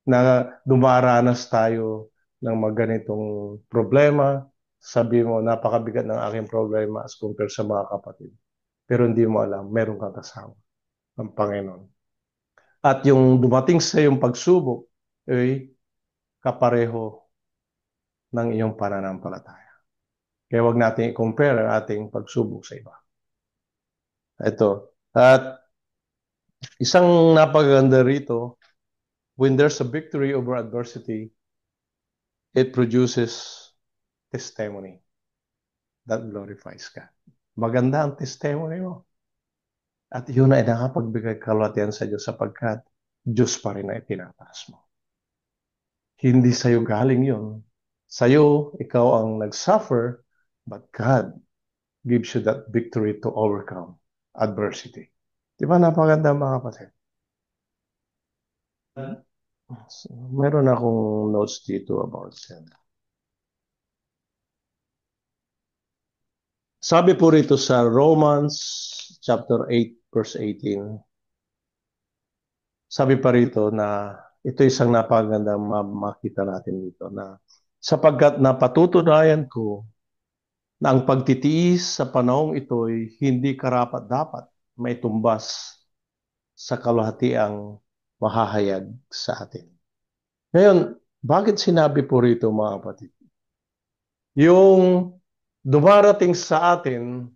Na dumaranas tayo ng ganitong problema, sabi mo, napakabigat ng aking problema as compared sa mga kapatid. Pero hindi mo alam, meron kang kasama, ang Panginoon. At yung dumating sa iyong pagsubok, ay kapareho ng iyong pananampalataya. Kaya wag natin i-compare ang ating pagsubok sa iba. Ito. At isang napaganda rito, when there's a victory over adversity, it produces testimony that glorifies God. Maganda ang testimony mo. At yun ay nakapagbigay kalwatian sa Diyos sapagkat Diyos pa rin ay tinataas mo. Hindi sa'yo galing yun. Sa'yo, ikaw ang nag-suffer, but God gives you that victory to overcome adversity. Di ba napaganda mga kapatid? So, meron akong notes dito about that. Sabi po rito sa Romans chapter 8 verse 18. Sabi pa rito na ito isang napakagandang makita natin dito na sapagkat napatutunayan ko na ang pagtitiis sa panahong ito'y hindi karapat-dapat may tumbas sa kaluhatiang mahahayag sa atin. Ngayon, bakit sinabi po rito mga kapatid? Yung dumarating sa atin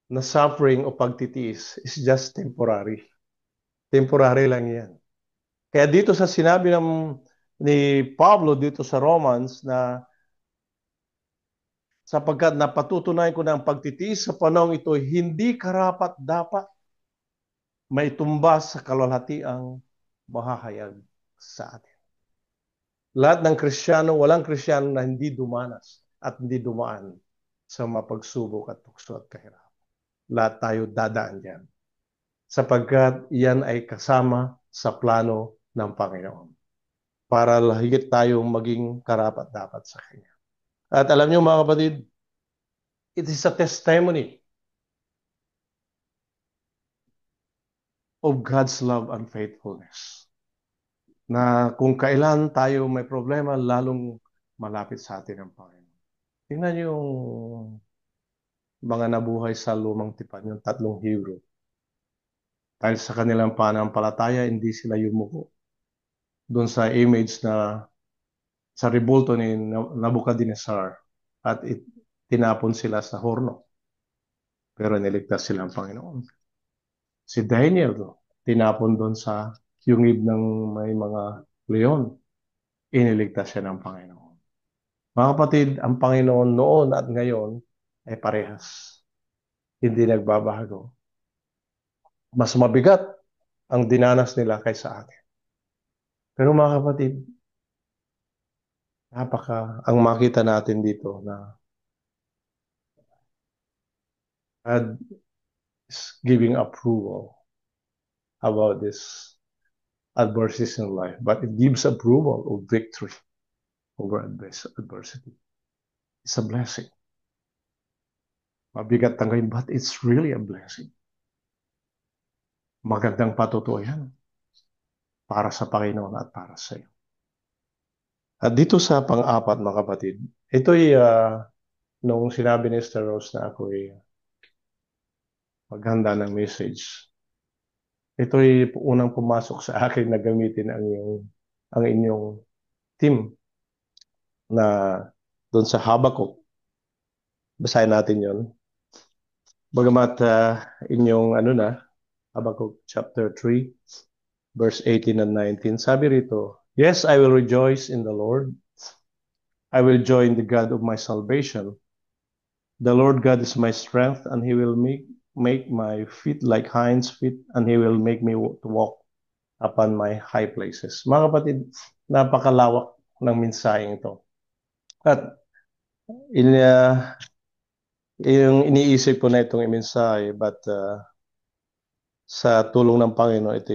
na suffering o pagtitiis is just temporary. Temporary lang yan. Kaya dito sa sinabi ni Pablo dito sa Romans na sapagkat napatutunayan ko na ang pagtitiis sa panahong ito hindi karapat-dapat may tumbas sa kalwalhatiang mahahayag sa atin. Lahat ng Kristiyano, walang Kristiyano na hindi dumanas at hindi dumaan sa mapagsubok at tukso at kahirapan. Lahat tayo dadaan diyan. Sapagkat iyan ay kasama sa plano ng Panginoon. Para higit tayong maging karapat-dapat sa Kanya. At alam niyo mga kapatid, it is a testimony of God's love and faithfulness. Na kung kailan tayo may problema, lalong malapit sa atin ang Panginoon. Tingnan niyo yung mga nabuhay sa lumang tipan, yung 3 Hebrew. Dahil sa kanilang pananampalataya, hindi sila yumuko doon sa image na sa rebulto ni Nabucodonosor at tinapon sila sa horno. Pero niligtas sila ng Panginoon. Si Daniel, tinapon doon sa yungib ng may mga leon. Iniligtas siya ng Panginoon. Mga kapatid, ang Panginoon noon at ngayon ay parehas. Hindi nagbabago. Mas mabigat ang dinanas nila kaysa atin. Pero mga kapatid, ang makita natin dito na God is giving approval about this adversities in life, but it gives approval of victory over adversity. It's a blessing. Mabigat tanggapin, but it's really a blessing. Magandang patutuo yan para sa Panginoon at para sa iyo. At dito sa pang-apat, mga kapatid, ito'y nung sinabi ni Sister Rose na ako'y maghanda ng message, ito'y unang pumasok sa akin na gamitin ang inyong team na doon sa Habakkuk. Basahin natin yon. Bagamat inyong Habakkuk chapter 3, verse 18 and 19, sabi rito, yes, I will rejoice in the Lord. I will joy in the God of my salvation. The Lord God is my strength, and He will make my feet like hinds feet, and He will make me to walk upon my high places. Mga kapatid, napakalawak ng mensaheng ito. At yung iniisip ko na itong mensahe, but sa tulong ng Panginoon, ito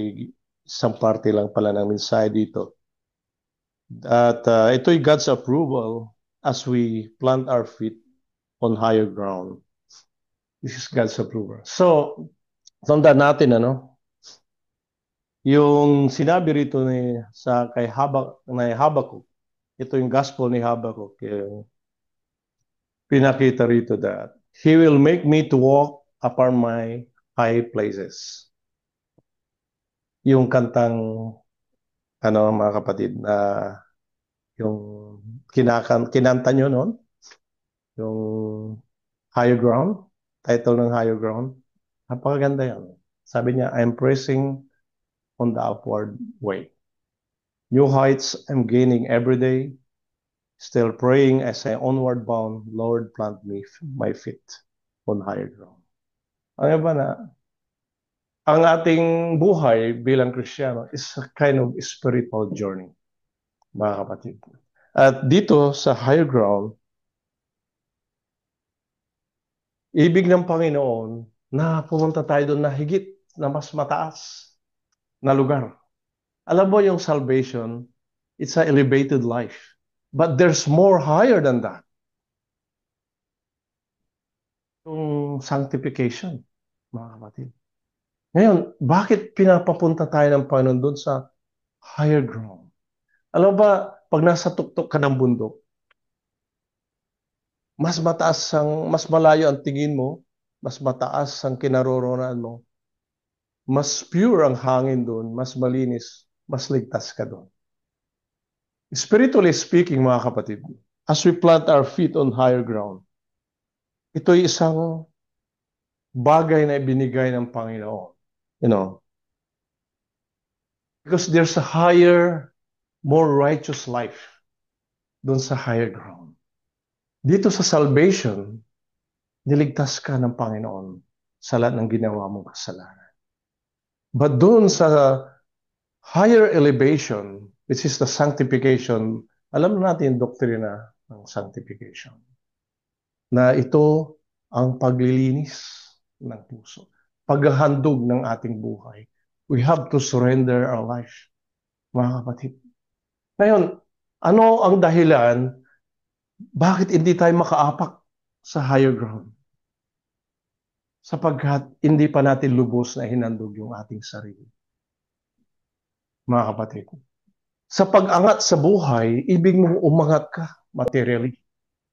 isang parte lang pala ng mensahe dito. At ito'y God's approval as we plant our feet on higher ground. This is God's approval. So, tandaan natin, yung sinabi rito kay Habakkuk, ito yung gospel ni Habakkuk, pinakita rito that He will make me to walk upon my high places. Yung kantang, mga kapatid, yung kinanta nyo noon, yung Higher Ground, title ng Higher Ground, napakaganda yan. Sabi niya, I'm pressing on the upward way. New heights I'm gaining every day. Still praying as I onward bound, Lord, plant me my feet on higher ground. Ano ba na? Ang ating buhay bilang Kristiyano is a kind of spiritual journey, mga kapatid. At dito sa higher ground, ibig ng Panginoon na pumunta tayo doon na higit na mas mataas na lugar. Alam mo yung salvation, it's an elevated life. But there's more higher than that. Yung sanctification, mga kapatid. Ngayon, bakit pinapapunta tayo ng Panginoon doon sa higher ground? Alam ba, pag nasa tuktok ka ng bundok, mas malayo ang tingin mo, mas mataas ang kinaroroonan mo, mas pure ang hangin doon, mas malinis, mas ligtas ka doon. Spiritually speaking, mga kapatid, as we plant our feet on higher ground, ito'y isang bagay na ibinigay ng Panginoon. Because there's a higher, more righteous life doon sa higher ground. Dito sa salvation, niligtas ka ng Panginoon sa lahat ng ginawa mong kasalanan. But doon sa higher elevation, which is the sanctification, alam natin yung doktrina ng sanctification, na ito ang paglilinis ng puso, paghahandog ng ating buhay. We have to surrender our life, mga kapatid. Ngayon, ano ang dahilan bakit hindi tayo makaapak sa higher ground? Sapagkat hindi pa natin lubos na hinandog yung ating sarili. Mga kapatid, sa pag-angat sa buhay, ibig mong umangat ka materially.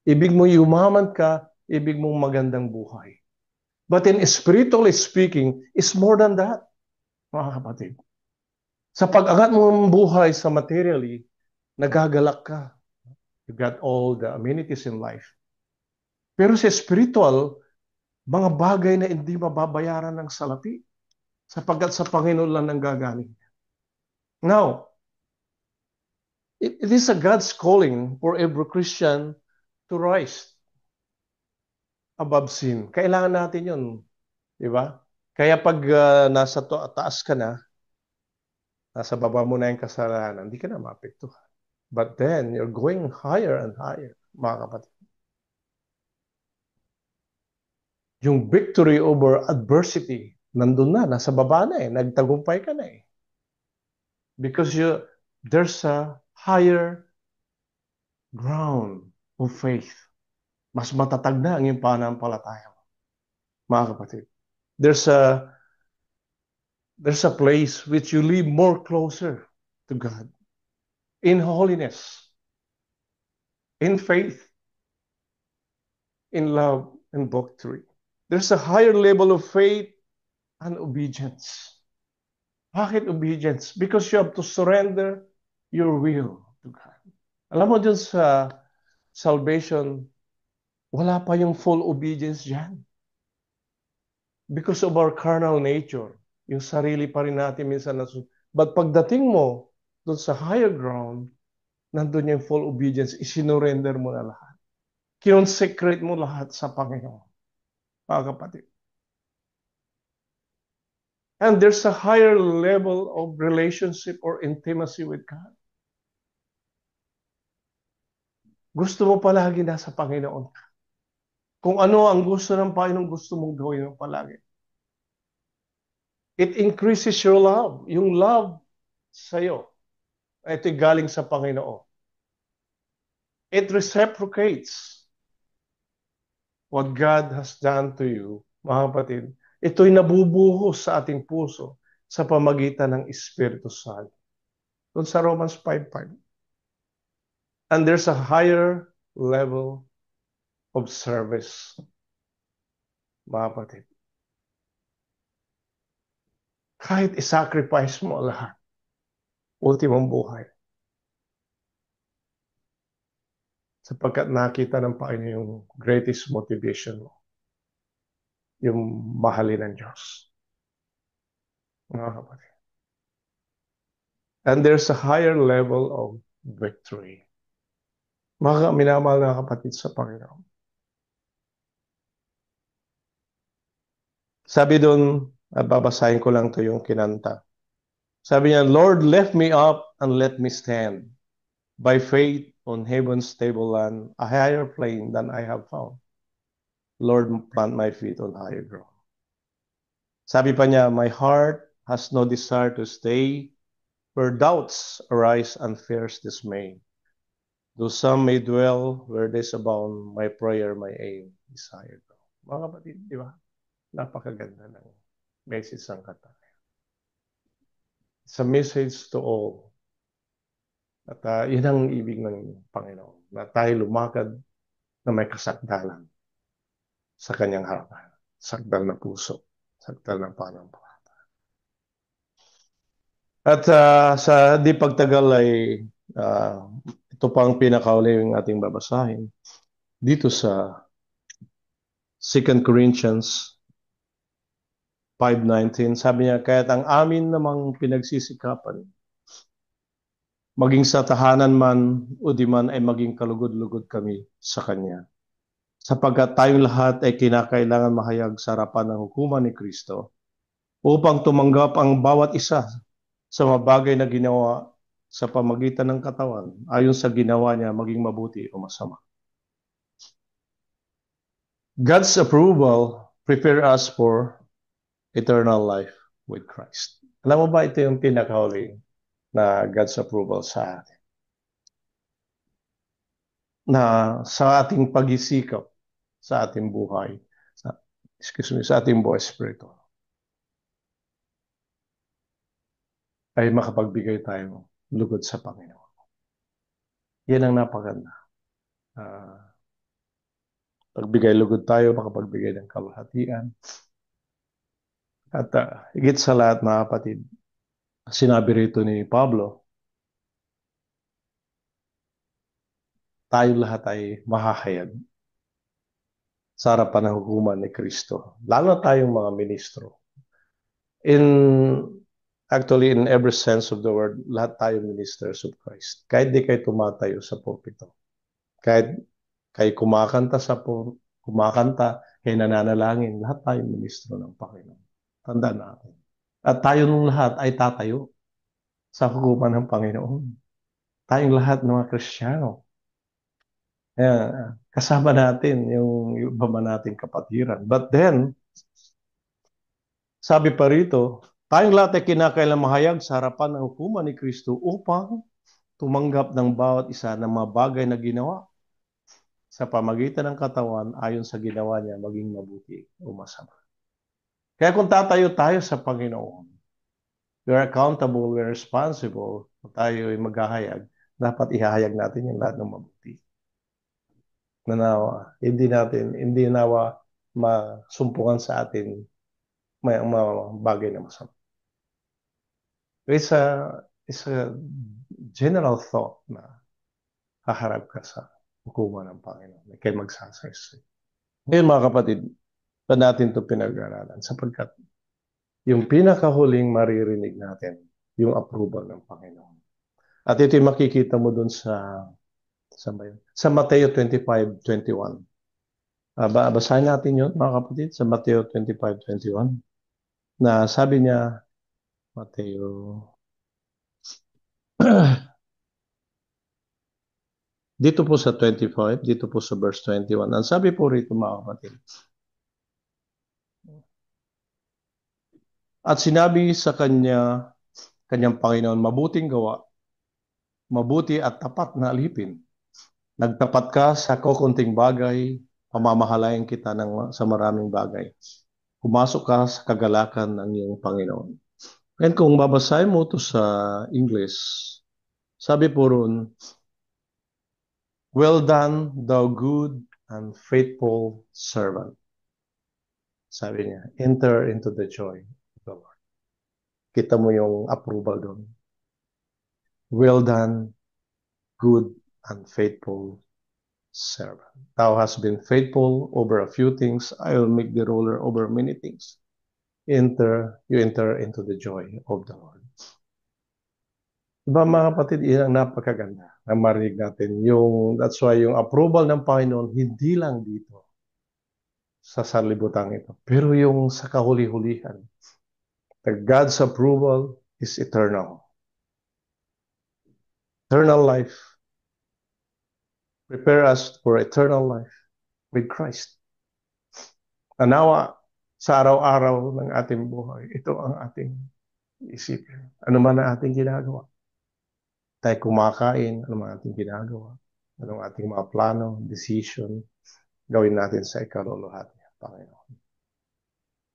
Ibig mong yumaman ka, ibig mong magandang buhay. But in spiritually speaking, it's more than that, mga kapatid. Sa pag-angat mong buhay sa materially, nagagalak ka. You got all the amenities in life. Pero sa spiritual, mga bagay na hindi mababayaran ng salapi sapagkat sa Panginoon lang nanggagaling. Now, it is a God's calling for every Christian to rise above sin. Kailangan natin yun, di ba? Kaya pag nasa taas ka na, nasa baba mo na yung kasalanan, hindi ka na maapektuhan. But then, you're going higher and higher, mga kapatid. Yung victory over adversity, nandun na, nasa baba na eh, nagtagumpay ka na eh. Because there's a higher ground of faith. Mas matatag na ang iyong pananampalataya, mga kapatid. There's a place which you live more closer to God. In holiness, in faith, in love, and victory. There's a higher level of faith and obedience. Bakit obedience? Because you have to surrender your will to God. Alam mo dyan sa salvation, wala pa yung full obedience dyan. Because of our carnal nature, yung sarili pa rin natin minsan nasunod. But pagdating mo doon sa higher ground, nandun yung full obedience, isinurrender mo na lahat. Kinonsecrate mo lahat sa Panginoon, mga kapatid. And there's a higher level of relationship or intimacy with God. Gusto mo palagi nasa Panginoon. Kung ano ang gusto ng Panginoon, gusto mong gawin mo palagi. It increases your love. Yung love sa'yo, ito'y galing sa Panginoon. It reciprocates what God has done to you, mga kapatid. Ito'y nabubuhos sa ating puso sa pamagitan ng Espiritu Santo. Doon sa Romans 5:5. And there's a higher level of service, mga kapatid. Kahit isacrifice mo lahat, ultimong buhay. Sapagkat nakita ng Panginoon yung greatest motivation mo. Yung mahalin ng Diyos. Mga kapatid. And there's a higher level of victory. Mga minamahal na kapatid sa Panginoon. Sabi doon, at babasahin ko lang to yung kinanta. Sabi niya, Lord, lift me up and let me stand by faith on heaven's stable land, a higher plane than I have found. Lord, plant my feet on higher ground. Sabi pa niya, my heart has no desire to stay where doubts arise and fears dismay. Though some may dwell where there's abound, my prayer, my aim is higher ground. Mga kapatid, di ba? Napakaganda ng message ng kata. It's a message to all. At yun ang ibig ng Panginoon, na tayo lumakad na may kasakdalan sa kanyang harapan. Sakdal na puso, sakdal na pananampalataya. At sa di pagtagal ay ito pa ang pinakauli yung ating babasahin. Dito sa 2 Corinthians 5:19, sabi niya, kaya't ang amin namang pinagsisikapan, maging sa tahanan man o di man ay maging kalugod-lugod kami sa Kanya. sapagkat tayong lahat ay kinakailangan mahayag sa harapan ng hukuman ni Kristo upang tumanggap ang bawat isa sa mga bagay na ginawa sa pamagitan ng katawan ayon sa ginawa niya maging mabuti o masama. God's approval prepare us for eternal life with Christ. Alam mo ba ito yung pinakahuli na God's approval sa atin? Na sa ating pag-isikap, sa ating buhay, sa ating buhay spiritual, ay makapagbigay tayo lugod sa Panginoon. Yan ang napaganda. Pagbigay lugod tayo, makapagbigay ng kalahatian. At higit sa lahat, mga kapatid, sinabi rito ni Pablo, tayo lahat ay mahahayag sa harapan ng hukuman ni Kristo. Lalo na tayong mga ministro. Actually, in every sense of the word, lahat tayo ministers of Christ. Kahit di kayo tumatayo sa pulpito. Kahit kayo kumakanta, kayo nananalangin, lahat tayo ministro ng Panginoon. Tandaan natin. At tayo nung lahat ay tatayo sa hukuman ng Panginoon. Tayong lahat ng mga Kristiyano. Kasama natin yung iba man nating kapatiran. But then, sabi pa rito, tayong lahat ay kinakailangang mahayag sa harapan ng hukuman ni Kristo upang tumanggap ng bawat isa ng mga bagay na ginawa sa pamagitan ng katawan ayon sa ginawa niya maging mabuti o masama. Kaya kung tatayo tayo sa Panginoon, we're accountable, we're responsible, kung tayo ay maghahayag, dapat ihahayag natin yung lahat ng mabuti. Nanawa, hindi nawa masumpungan sa atin may mga bagay na masama. It's a general thought na haharap ka sa hukuman ng Panginoon. Kaya magsasaysay. Ngayon mga kapatid, pa natin ito pinag-aralan sapagkat yung pinakahuling maririnig natin, yung approval ng Panginoon. At ito yung makikita mo dun sa Mateo 25:21. Basahin natin yun mga kapatid sa Mateo 25:21 na sabi niya, Mateo dito po sa 25, dito po sa verse 21. Ang sabi po rito mga kapatid, at sinabi sa kanyang Panginoon, mabuting gawa, mabuti at tapat na alipin. Nagtapat ka sa kukunting bagay, pamamahalayan kita sa maraming bagay. Pumasok ka sa kagalakan ng iyong Panginoon. And kung babasahin mo ito sa English, sabi po ron, well done, thou good and faithful servant. Sabi niya, enter into the joy of the Lord. Kita mo yung approval doon. Well done, good and faithful servant. Thou hast been faithful over a few things. I will make thee ruler over many things. You enter into the joy of the Lord. Diba mga kapatid, yan ang napakaganda na marinig natin. That's why yung approval ng Panginoon, hindi lang dito sa sanlibutan ito, pero yung sa kahuli-hulihan. God's approval is eternal. Eternal life. Prepare us for eternal life with Christ. Nawa sa araw-araw ng ating buhay, ito ang ating isipin. Ano man ang ating ginagawa. Tayo kumakain, ano man ating ginagawa. Anong ating mga plano, decision, gawin natin sa ikaluluhat niya, Panginoon.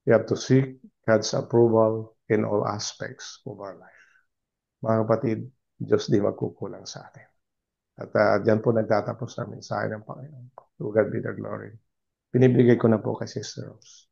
We have to seek God's approval in all aspects of our life. Mga kapatid, Diyos di magkukulang sa atin. At dyan po nagtatapos ang mensahe ng Panginoon. To God be the glory. Pinibigay ko na po kay Sister Rose.